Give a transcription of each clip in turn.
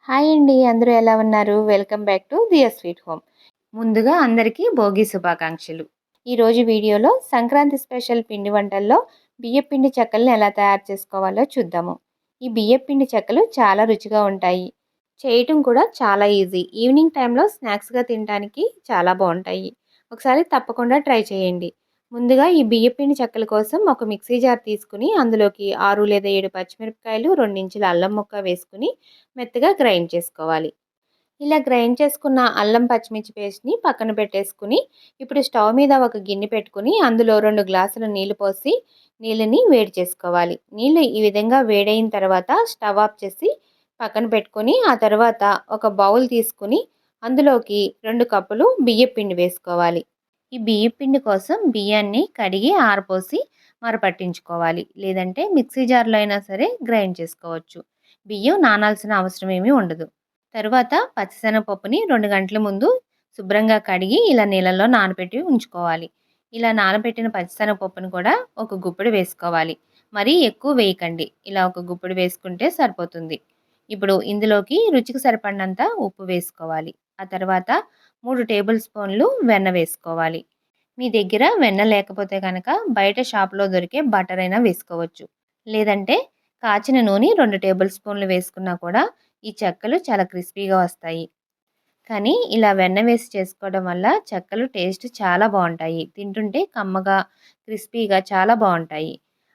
Hi అండి. అందరూ ఎలా ఉన్నారు? Welcome back to their sweet home. ముందుగా అందరికీ భోగి శుభాకాంక్షలు. ఈరోజు వీడియోలో సంక్రాంతి స్పెషల్ పిండి వంటల్లో బియ్యపిండి చెక్కల్ని ఎలా తయారు చేసుకోవాలో చూద్దాము. ఈ బియ్యపిండి చెక్కలు చాలా రుచిగా ఉంటాయి. చేయటం కూడా చాలా ఈజీ. ఈవినింగ్ టైంలో స్నాక్స్‌గా తినడానికి చాలా బావుంటాయి. ఒకసారి తప్పకుండా ట్రై చేయండి. ముందుగా ఈ బియ్యపిండి చెక్కల కోసం ఒక మిక్సీ జార్ తీసుకొని అందులోకి 6 లేదా 7 పచ్చిమిరపకాయలు, 2 ఇంచుల అల్లం ముక్క వేసుకొని మెత్తగా గ్రైండ్ చేసుకోవాలి. ఇలా గ్రైండ్ చేసుకున్న అల్లం పచ్చిమిర్చి పేస్ట్‌ని పక్కన పెట్టేసుకొని, ఇప్పుడు స్టవ్ మీద ఒక గిన్నె పెట్టుకొని అందులో 2 గ్లాసుల నీళ్లు పోసి నీళ్ళని వేడి చేసుకోవాలి. నీళ్ళు ఈ విధంగా వేడైన తర్వాత స్టవ్ ఆఫ్ చేసి పక్కన పెట్టుకొని, ఆ తర్వాత ఒక బౌల్ తీసుకొని అందులోకి 2 కప్పులు బియ్యపిండి వేసుకోవాలి. ఈ బియ్యపిండి కోసం బియ్యాన్ని కడిగి ఆరపోసి మరపట్టించుకోవాలి. లేదంటే మిక్సీ జార్‌లో అయినా సరే గ్రైండ్ చేసుకోవచ్చు. బియ్యం నానాల్సిన అవసరం ఏమీ ఉండదు. తరువాత పచ్చిశనగపప్పుని 2 గంటల ముందు శుభ్రంగా కడిగి ఇలా నీళ్ళలో నానబెట్టి ఉంచుకోవాలి. ఇలా నానబెట్టిన పచ్చిశనగపప్పును కూడా ఒక గుప్పెడు వేసుకోవాలి. మరీ ఎక్కువ వేయకండి. ఇలా ఒక గుప్పెడు వేసుకుంటే సరిపోతుంది. ఇప్పుడు ఇందులోకి రుచికి సరిపడినంత ఉప్పు వేసుకోవాలి. ఆ తర్వాత 3 టేబుల్ స్పూన్లు వెన్న వేసుకోవాలి. మీ దగ్గర వెన్న లేకపోతే కనుక బయట షాప్‌లో దొరికే బటర్ అయినా వేసుకోవచ్చు. లేదంటే కాచిన నూనె 2 టేబుల్ స్పూన్లు వేసుకున్నా కూడా ఈ చెక్కలు చాలా క్రిస్పీగా వస్తాయి. కానీ ఇలా వెన్న వేసి చేసుకోవడం వల్ల చెక్కలు టేస్ట్ చాలా బావుంటాయి. తింటుంటే కమ్మగా, క్రిస్పీగా చాలా బావుంటాయి.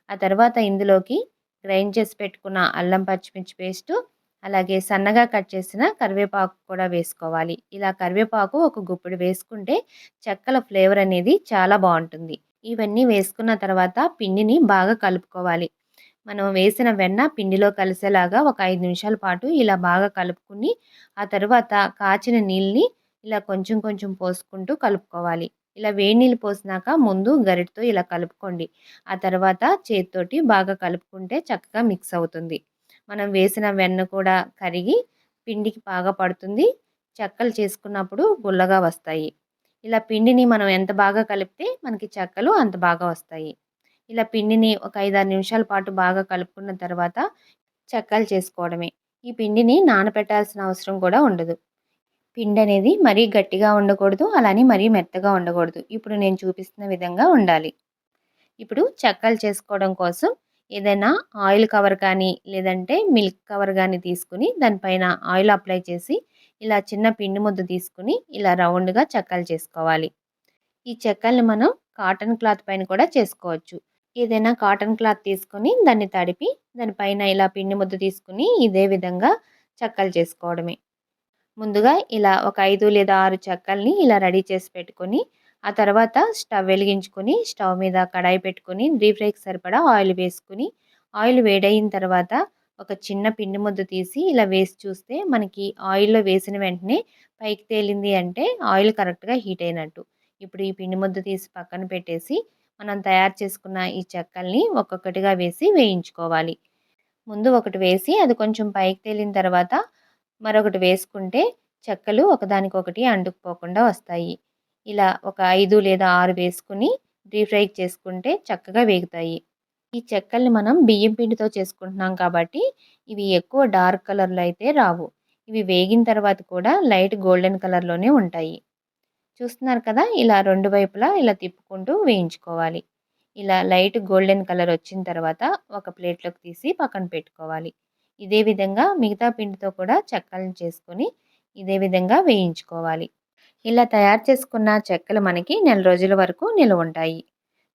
ఆ తర్వాత ఇందులోకి గ్రైండ్ చేసి పెట్టుకున్న అల్లం పచ్చిమిర్చి పేస్టు, అలాగే సన్నగా కట్ చేసిన కరివేపాకు కూడా వేసుకోవాలి. ఇలా కరివేపాకు ఒక గుప్పెడు వేసుకుంటే చెక్కల ఫ్లేవర్ అనేది చాలా బావుంటుంది. ఇవన్నీ వేసుకున్న తర్వాత పిండిని బాగా కలుపుకోవాలి. మనం వేసిన వెన్న పిండిలో కలిసేలాగా ఒక 5 నిమిషాల పాటు ఇలా బాగా కలుపుకొని, ఆ తరువాత కాచిన నీళ్ళని ఇలా కొంచెం కొంచెం పోసుకుంటూ కలుపుకోవాలి. ఇలా వేడి నీళ్ళు పోసినాక ముందు గరిటెతో ఇలా కలుపుకోండి. ఆ తర్వాత చేత్తోటి బాగా కలుపుకుంటే చక్కగా మిక్స్ అవుతుంది. మనం వేసిన వెన్న కూడా కరిగి పిండికి బాగా పడుతుంది. చెక్కలు చేసుకున్నప్పుడు గుల్లగా వస్తాయి. ఇలా పిండిని మనం ఎంత బాగా కలిపితే మనకి చెక్కలు అంత బాగా వస్తాయి. ఇలా పిండిని ఒక 5, 6 నిమిషాల పాటు బాగా కలుపుకున్న తర్వాత చెక్కలు చేసుకోవడమే. ఈ పిండిని నానబెట్టాల్సిన అవసరం కూడా ఉండదు. పిండనేది మరీ గట్టిగా ఉండకూడదు. అలానే మరీ మెత్తగా ఉండకూడదు. ఇప్పుడు నేను చూపిస్తున్న విధంగా ఉండాలి. ఇప్పుడు చెక్కలు చేసుకోవడం కోసం ఏదైనా ఆయిల్ కవర్ కానీ, లేదంటే మిల్క్ కవర్ గానీ తీసుకొని దానిపైన ఆయిల్ అప్లై చేసి, ఇలా చిన్న పిండి ముద్ద తీసుకొని ఇలా రౌండ్‌గా చెక్కలు చేసుకోవాలి. ఈ చెక్కల్ని మనం కాటన్ క్లాత్ పైన కూడా చేసుకోవచ్చు. ఏదైనా కాటన్ క్లాత్ తీసుకొని దాన్ని తడిపి దానిపైన ఇలా పిండి ముద్ద తీసుకొని ఇదే విధంగా చెక్కలు చేసుకోవడమే. ముందుగా ఇలా ఒక 5 లేదా 6 చెక్కల్ని ఇలా రెడీ చేసి పెట్టుకొని, ఆ తర్వాత స్టవ్ వెలిగించుకొని, స్టవ్ మీద కడాయి పెట్టుకొని, డీప్ ఫ్రైకి సరిపడా ఆయిల్ వేసుకొని, ఆయిల్ వేడయిన తర్వాత ఒక చిన్న పిండి ముద్ద తీసి ఇలా వేసి చూస్తే మనకి ఆయిల్‌లో వేసిన వెంటనే పైకి తేలింది అంటే ఆయిల్ కరెక్ట్‌గా హీట్ అయినట్టు. ఇప్పుడు ఈ పిండి ముద్ద తీసి పక్కన పెట్టేసి, మనం తయారు చేసుకున్న ఈ చెక్కల్ని ఒక్కొక్కటిగా వేసి వేయించుకోవాలి. ముందు ఒకటి వేసి అది కొంచెం పైకి తేలిన తర్వాత మరొకటి వేసుకుంటే చెక్కలు ఒకదానికొకటి అంటుకుపోకుండా వస్తాయి. ఇలా ఒక 5 లేదా 6 వేసుకొని డీప్ ఫ్రై చేసుకుంటే చక్కగా వేగుతాయి. ఈ చెక్కల్ని మనం బియ్యం పిండితో చేసుకుంటున్నాం కాబట్టి ఇవి ఎక్కువ డార్క్ కలర్‌లో అయితే రావు. ఇవి వేగిన తర్వాత కూడా లైట్ గోల్డెన్ కలర్‌లోనే ఉంటాయి. చూస్తున్నారు కదా! ఇలా 2 వైపులా ఇలా తిప్పుకుంటూ వేయించుకోవాలి. ఇలా లైట్ గోల్డెన్ కలర్ వచ్చిన తర్వాత ఒక ప్లేట్‌లోకి తీసి పక్కన పెట్టుకోవాలి. ఇదే విధంగా మిగతా పిండితో కూడా చెక్కలను చేసుకొని ఇదే విధంగా వేయించుకోవాలి. ఇలా తయారు చేసుకున్న చెక్కలు మనకి నెల రోజుల వరకు నిలవుంటాయి.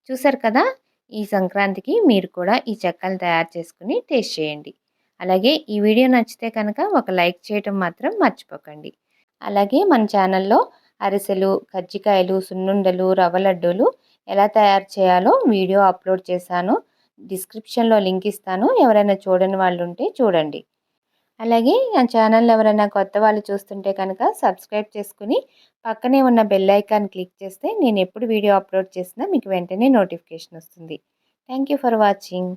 చూసారు కదా! ఈ సంక్రాంతికి మీరు కూడా ఈ చెక్కలు తయారు చేసుకొని టేస్ట్ చేయండి. అలాగే ఈ వీడియో నచ్చితే కనుక ఒక లైక్ చేయటం మాత్రం మర్చిపోకండి. అలాగే మన ఛానల్‌లో అరిసెలు, కజ్జికాయలు, సున్నుండలు, రవ్వ లడ్డూలు ఎలా తయారు చేయాలో వీడియో అప్లోడ్ చేశాను. డిస్క్రిప్షన్‌లో లింక్ ఇస్తాను. ఎవరైనా చూడని వాళ్ళుంటే చూడండి. అలాగే నా ఛానల్‌ని ఎవరైనా కొత్త వాళ్ళు చూస్తుంటే కనుక సబ్స్క్రైబ్ చేసుకొని పక్కనే ఉన్న బెల్ ఐకాన్ క్లిక్ చేస్తే నేను ఎప్పుడు వీడియో అప్లోడ్ చేసినా మీకు వెంటనే నోటిఫికేషన్ వస్తుంది. Thank you for watching.